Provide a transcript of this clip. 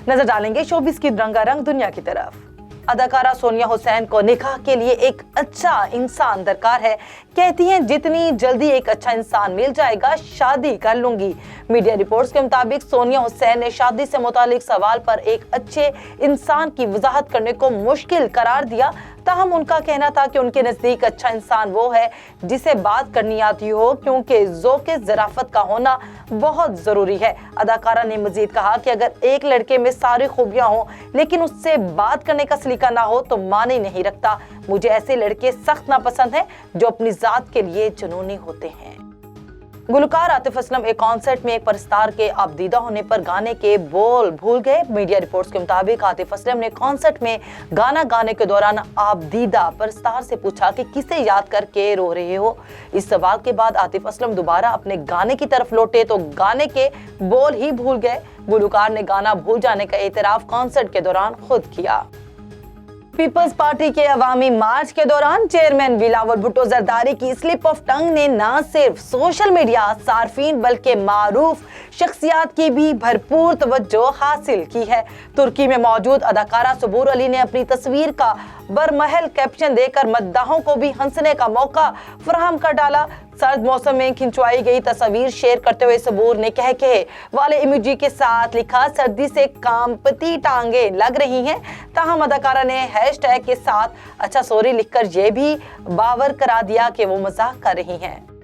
नजर डालेंगे शोबिस की रंगारंग दुनिया की तरफ। अदाकारा सोनिया हुसैन को निकाह के लिए एक अच्छा इंसान दरकार है। कहती हैं जितनी जल्दी एक अच्छा इंसान मिल जाएगा शादी कर लूंगी। मीडिया रिपोर्ट्स के मुताबिक सोनिया हुसैन ने शादी से मुतालिक सवाल पर एक अच्छे इंसान की वजाहत करने को मुश्किल करार दिया। ताहम उनका कहना था कि उनके नजदीक अच्छा इंसान वो है जिसे बात करनी आती हो, क्योंकि ज़ौक़े ज़राफ़त का होना बहुत ज़रूरी है। अदाकारा ने मजीद कहा कि अगर एक लड़के में सारी खूबियां हों लेकिन उससे बात करने का सलीका ना हो तो माने नहीं रखता। मुझे ऐसे लड़के सख्त नापसंद हैं जो अपनी ज़ात के लिए जुनूनी होते हैं। गुलकार आतिफ असलम एक कॉन्सर्ट में एक परस्तार के आपदीदा होने पर गाने के बोल भूल गए। मीडिया रिपोर्ट्स के मुताबिक आतिफ असलम ने कॉन्सर्ट में गाना गाने के दौरान आपदीदा परस्तार से पूछा कि किसे याद करके रो रहे हो। इस सवाल के बाद आतिफ असलम दोबारा अपने गाने की तरफ लौटे तो गाने के बोल ही भूल गए। गुलकार ने गाना भूल जाने का एतराफ कॉन्सर्ट के दौरान खुद किया। पीपल्स पार्टी के अवामी मार्च के दौरान चेयरमैन बिलावल भुट्टो जरदारी की स्लिप ऑफ टंग ने न सिर्फ सोशल मीडिया सार्फिन बल्कि मारूफ शख्सियात की भी भरपूर तवज्जो हासिल की है। तुर्की में मौजूद अदाकारा सबूर अली ने अपनी तस्वीर का बरमहल कैप्शन देकर मद्दाहों को भी हंसने का मौका फराहम कर डाला। सर्द मौसम में खिंचवाई गई तस्वीर शेयर करते हुए सबूर ने कहे वाले इमोजी के साथ लिखा, सर्दी से कांपती टांगे लग रही हैं। ताहम अदाकारा ने हैशटैग के साथ अच्छा सॉरी लिखकर यह भी बावर करा दिया कि वो मजाक कर रही हैं।